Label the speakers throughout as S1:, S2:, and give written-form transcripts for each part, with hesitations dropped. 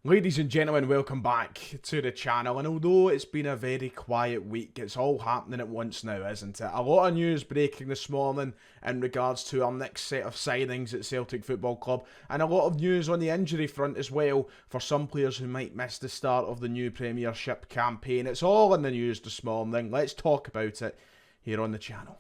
S1: Ladies and gentlemen, welcome back to the channel, and although it's been a very quiet week, it's all happening at once now, isn't it? A lot of news breaking this morning in regards to our next set of signings at Celtic Football Club, and a lot of news on the injury front as well for some players who might miss the start of the new Premiership campaign. It's all in the news this morning. Let's talk about it here on the channel.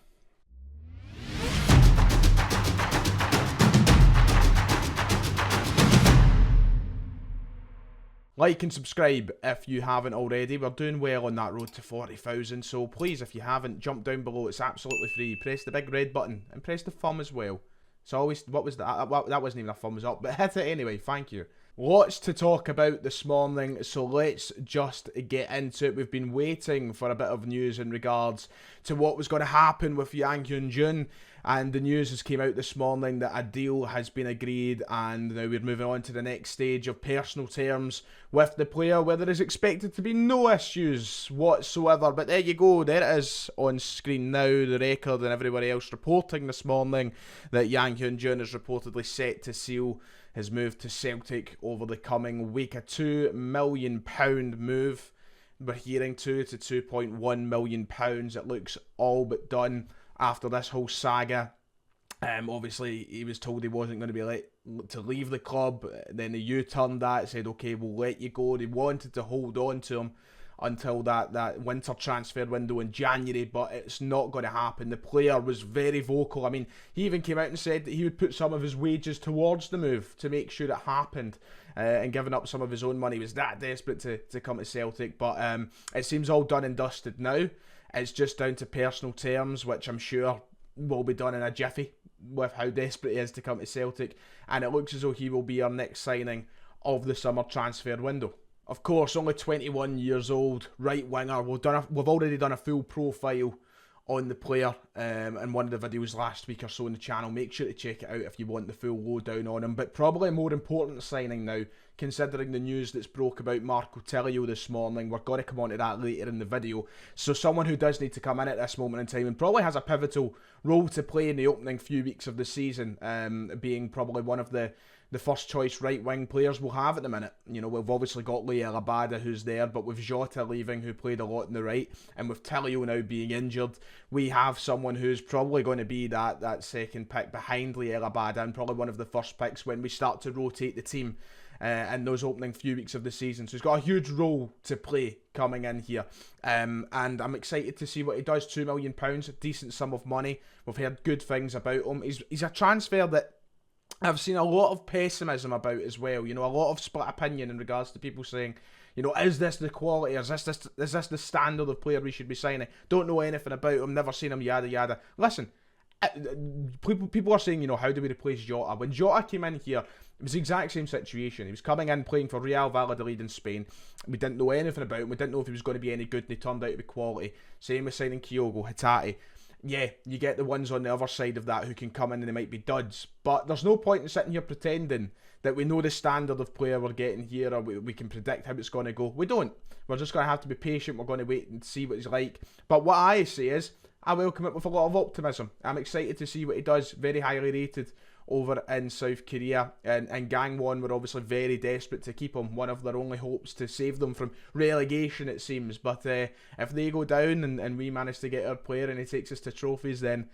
S1: Like and subscribe if you haven't already. We're doing well on that road to 40,000, so please, if you haven't, jump down below. It's absolutely free. Press the big red button and press the thumb as well. It's always, what was that? That wasn't even a thumbs up, but hit it anyway. Thank you. Lots to talk about this morning, so let's just get into it. We've been waiting for a bit of news in regards to what was going to happen with Hyun-Jun, and the news has came out this morning that a deal has been agreed, and now we're moving on to the next stage of personal terms with the player, where there is expected to be no issues whatsoever. But there you go, there it is on screen now, the record and everybody else reporting this morning that Hyun-Jun is reportedly set to seal his move to Celtic over the coming week. A £2 million move. We're hearing £2 to £2.1 million. It looks all but done after this whole saga. Obviously, he was told he wasn't going to be let to leave the club. Then the U-turned that, said, okay, we'll let you go. They wanted to hold on to him until that winter transfer window in January, but it's not going to happen. The player was very vocal. I mean, he even came out and said that he would put some of his wages towards the move to make sure it happened, and giving up some of his own money. He was that desperate to come to Celtic, but it seems all done and dusted now. It's just down to personal terms, which I'm sure will be done in a jiffy with how desperate he is to come to Celtic, and it looks as though he will be our next signing of the summer transfer window. Of course, only 21 years old, right winger. We've already done a full profile on the player in one of the videos last week or so on the channel. Make sure to check it out if you want the full lowdown on him. But probably a more important signing now, considering the news that's broke about Marco Tilio this morning. We're going to come on to that later in the video. So someone who does need to come in at this moment in time and probably has a pivotal role to play in the opening few weeks of the season, being probably one of the first choice right wing players we'll have at the minute. You know, we've obviously got Lee Alabada who's there, but with Jota leaving, who played a lot in the right, and with Tilio now being injured, we have someone who's probably going to be that second pick behind Lee Alabada, and probably one of the first picks when we start to rotate the team in those opening few weeks of the season. So he's got a huge role to play coming in here, and I'm excited to see what he does. £2 million, a decent sum of money. We've heard good things about him. He's a transfer that I've seen a lot of pessimism about as well. You know, a lot of split opinion in regards to people saying, you know, is this the quality? Is this the standard of player we should be signing? Don't know anything about him, never seen him, yada yada. Listen, people are saying, you know, how do we replace Jota? When Jota came in here, it was the exact same situation. He was coming in playing for Real Valladolid in Spain. We didn't know anything about him. We didn't know if he was going to be any good, and he turned out to be quality. Same with signing Kyogo, Hatate. Yeah, you get the ones on the other side of that who can come in and they might be duds. But there's no point in sitting here pretending that we know the standard of player we're getting here, or we can predict how it's going to go. We don't. We're just going to have to be patient. We're going to wait and see what he's like. But what I say is, I welcome it with a lot of optimism. I'm excited to see what he does. Very highly rated over in South Korea, and Gangwon were obviously very desperate to keep him, one of their only hopes to save them from relegation, it seems. But if they go down and we manage to get our player and he takes us to trophies, then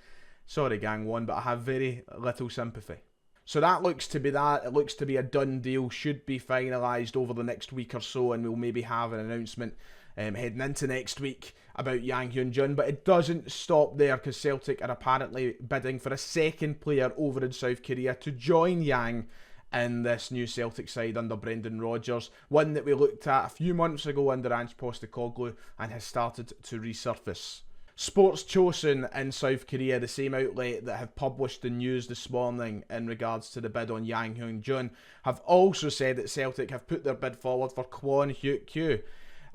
S1: sorry Gangwon, but I have very little sympathy. So that looks to be that. It looks to be a done deal, should be finalised over the next week or so, and we'll maybe have an announcement heading into next week about Hyun-Jun. But it doesn't stop there, because Celtic are apparently bidding for a second player over in South Korea to join Yang in this new Celtic side under Brendan Rodgers. One that we looked at a few months ago under Ange Postecoglou and has started to resurface. Sports Chosun in South Korea, the same outlet that have published the news this morning in regards to the bid on Yang Hyun-Jun, have also said that Celtic have put their bid forward for Kwon Hyeok-kyu,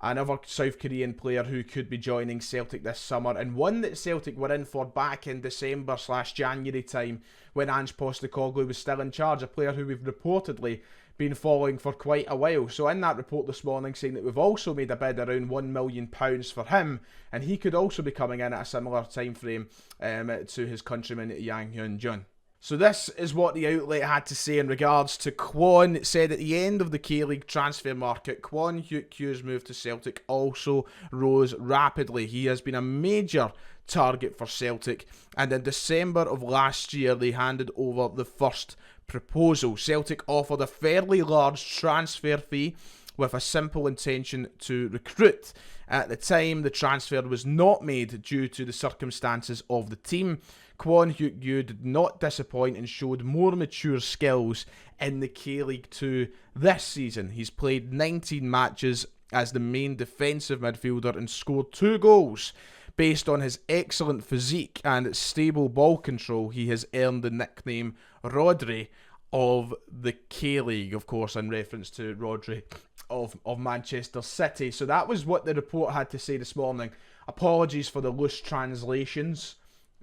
S1: another South Korean player who could be joining Celtic this summer, and one that Celtic were in for back in December/January time when Ange Postecoglou was still in charge, a player who we've reportedly been following for quite a while. So in that report this morning, saying that we've also made a bid around £1 million for him, and he could also be coming in at a similar time frame to his countryman Yang Hyun-Jun. So this is what the outlet had to say in regards to Kwon. It said at the end of the K-League transfer market, Kwon Hyeok-kyu's move to Celtic also rose rapidly. He has been a major target for Celtic, and in December of last year they handed over the first proposal. Celtic offered a fairly large transfer fee with a simple intention to recruit. At the time, the transfer was not made due to the circumstances of the team. Kwon Hyuk-kyu did not disappoint and showed more mature skills in the K-League 2 this season. He's played 19 matches as the main defensive midfielder and scored 2 goals. Based on his excellent physique and stable ball control, he has earned the nickname Rodri of the K-League, of course, in reference to Rodri of Manchester City. So that was what the report had to say this morning. Apologies for the loose translations.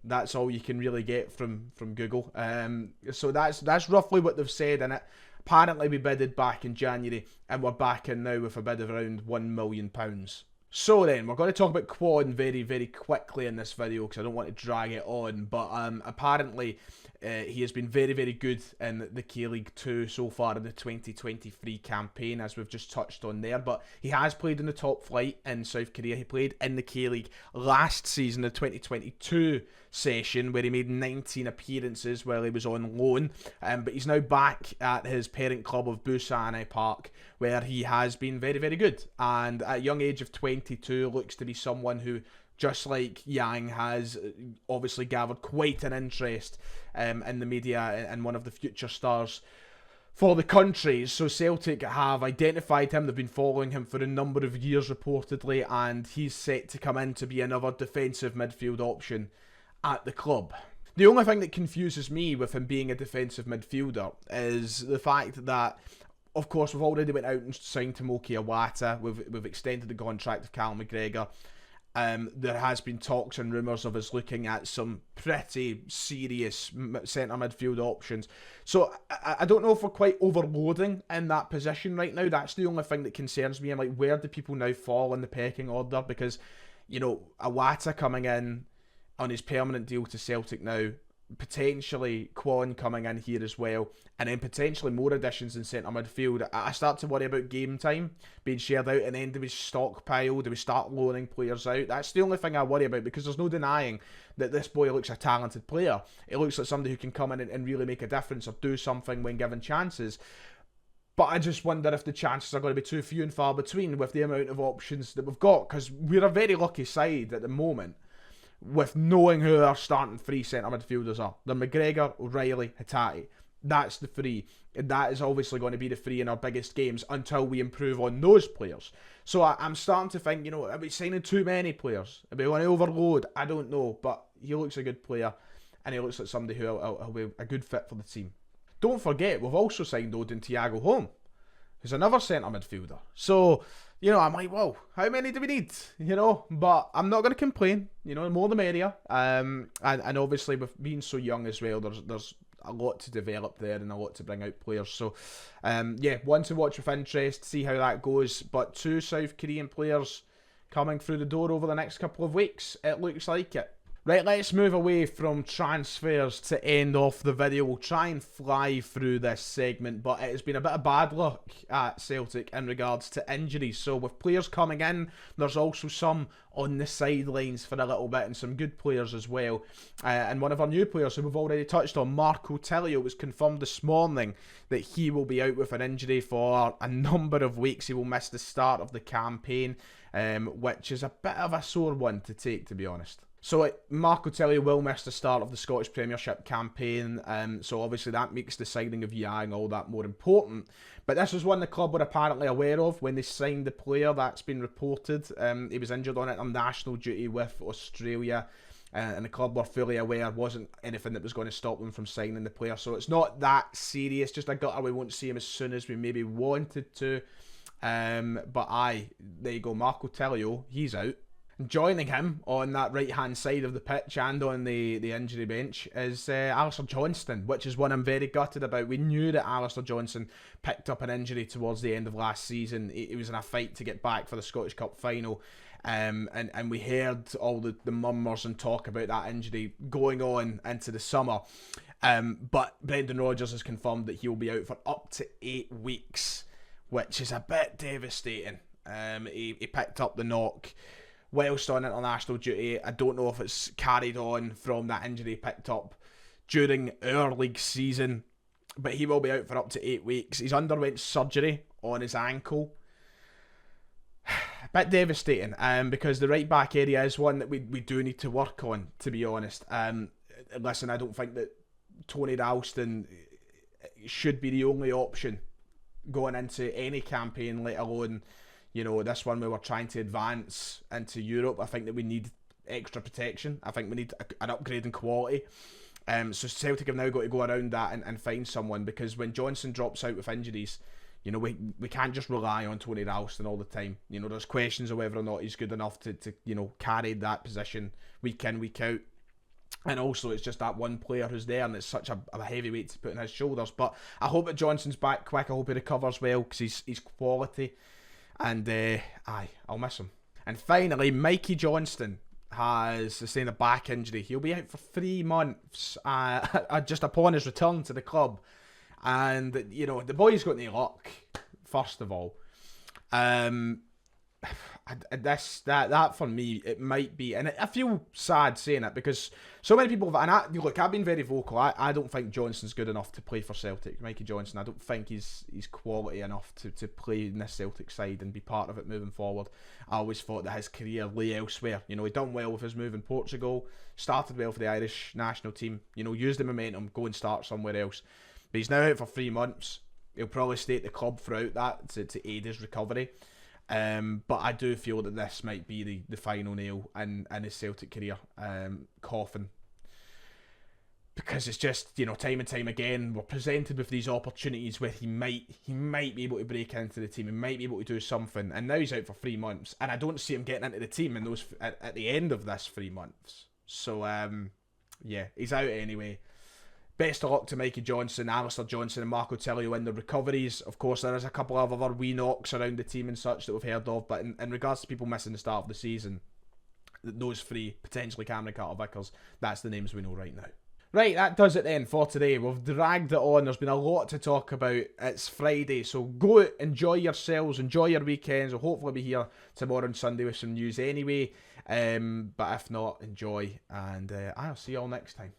S1: That's all you can really get from Google. So that's roughly what they've said in it. Apparently we bidded back in January, and we're back in now with a bid of around £1 million. So then, we're going to talk about Kwon very, very quickly in this video because I don't want to drag it on. But apparently, he has been very, very good in the K-League 2 so far in the 2023 campaign, as we've just touched on there. But he has played in the top flight in South Korea. He played in the K-League last season, the 2022 session, where he made 19 appearances while he was on loan. But he's now back at his parent club of Busan Park, where he has been very, very good. And at a young age of 22, looks to be someone who, just like Yang, has obviously gathered quite an interest in the media and one of the future stars for the country. So Celtic have identified him. They've been following him for a number of years reportedly, and he's set to come in to be another defensive midfield option at the club. The only thing that confuses me with him being a defensive midfielder is the fact that, of course, we've already went out and signed Tomoki Iwata. We've extended the contract of Callum McGregor. There has been talks and rumours of us looking at some pretty serious centre midfield options. So I don't know if we're quite overloading in that position right now. That's the only thing that concerns me. I'm like, where do people now fall in the pecking order? Because, you know, Iwata coming in on his permanent deal to Celtic now, potentially Kwon coming in here as well, and then potentially more additions in centre midfield. I start to worry about game time being shared out, and then do we stockpile? Do we start loaning players out? That's the only thing I worry about, because there's no denying that this boy looks a talented player. It looks like somebody who can come in and really make a difference or do something when given chances. But I just wonder if the chances are going to be too few and far between with the amount of options that we've got, because we're a very lucky side at the moment with knowing who our starting 3 centre midfielders are. They're McGregor, O'Reilly, Hatate. That's the 3. And that is obviously going to be the 3 in our biggest games until we improve on those players. So I'm starting to think, you know, are we signing too many players? Are we going to overload? I don't know. But he looks a good player, and he looks like somebody who will be a good fit for the team. Don't forget, we've also signed Odin Thiago Holm, who's another centre midfielder. So, you know, I'm like, whoa, how many do we need? You know, but I'm not going to complain. You know, the more the merrier. And obviously, with being so young as well, there's a lot to develop there and a lot to bring out players. So, yeah, one to watch with interest, see how that goes. But 2 South Korean players coming through the door over the next couple of weeks. It looks like it. Right, let's move away from transfers to end off the video. We'll try and fly through this segment, but it has been a bit of bad luck at Celtic in regards to injuries. So with players coming in, there's also some on the sidelines for a little bit, and some good players as well. And one of our new players who we've already touched on, Marco Tilio, was confirmed this morning that he will be out with an injury for a number of weeks. He will miss the start of the campaign, which is a bit of a sore one to take, to be honest. So Marco Tilio will miss the start of the Scottish Premiership campaign, so obviously that makes the signing of Yang all that more important. But this was one the club were apparently aware of when they signed the player. That's been reported. He was injured on international duty with Australia, and the club were fully aware it wasn't anything that was going to stop them from signing the player. So it's not that serious, just a gutter. We won't see him as soon as we maybe wanted to. But there you go, Marco Tilio, he's out. Joining him on that right-hand side of the pitch and on the injury bench is Alistair Johnston, which is one I'm very gutted about. We knew that Alistair Johnston picked up an injury towards the end of last season. He was in a fight to get back for the Scottish Cup final, and we heard all the murmurs and talk about that injury going on into the summer. But Brendan Rodgers has confirmed that he'll be out for up to 8 weeks, which is a bit devastating. He picked up the knock whilst on international duty. I don't know if it's carried on from that injury he picked up during our league season, but he will be out for up to 8 weeks. He's underwent surgery on his ankle. A bit devastating, because the right back area is one that we do need to work on, to be honest. Listen, I don't think that Tony Ralston should be the only option going into any campaign, let alone, you know, this one where we're trying to advance into Europe. I think that we need extra protection. I think we need an upgrade in quality. So Celtic have now got to go around that and find someone, because when Johnson drops out with injuries, you know, we can't just rely on Tony Ralston all the time. You know, there's questions of whether or not he's good enough to you know, carry that position week in, week out. And also, it's just that one player who's there, and it's such a heavy weight to put on his shoulders. But I hope that Johnson's back quick. I hope he recovers well, because he's quality. And, I'll miss him. And finally, Mikey Johnston has sustained a back injury. He'll be out for 3 months, just upon his return to the club. And, you know, the boy's got no luck, first of all. That for me, it might be, and I feel sad saying it, because so many people have, and look, I've been very vocal. I don't think Johnson's good enough to play for Celtic. Mikey Johnson, I don't think he's quality enough to play in this Celtic side and be part of it moving forward. I always thought that his career lay elsewhere. You know, he done well with his move in Portugal, started well for the Irish national team, you know, used the momentum, go and start somewhere else. But he's now out for 3 months. He'll probably stay at the club throughout that to aid his recovery. But I do feel that this might be the final nail in his Celtic career coffin. Because it's just, you know, time and time again, we're presented with these opportunities where he might be able to break into the team, he might be able to do something, and now he's out for 3 months, and I don't see him getting into the team in those at the end of this 3 months. So, yeah, he's out anyway. Best of luck to Mikey Johnson, Alistair Johnson and Marco Tilio in the recoveries. Of course, there is a couple of other wee knocks around the team and such that we've heard of, but in regards to people missing the start of the season, those 3, potentially Cameron Carter-Vickers, that's the names we know right now. Right, that does it then for today. We've dragged it on. There's been a lot to talk about. It's Friday, so go out, enjoy yourselves, enjoy your weekends. We'll hopefully be here tomorrow and Sunday with some news anyway. But if not, enjoy, and I'll see you all next time.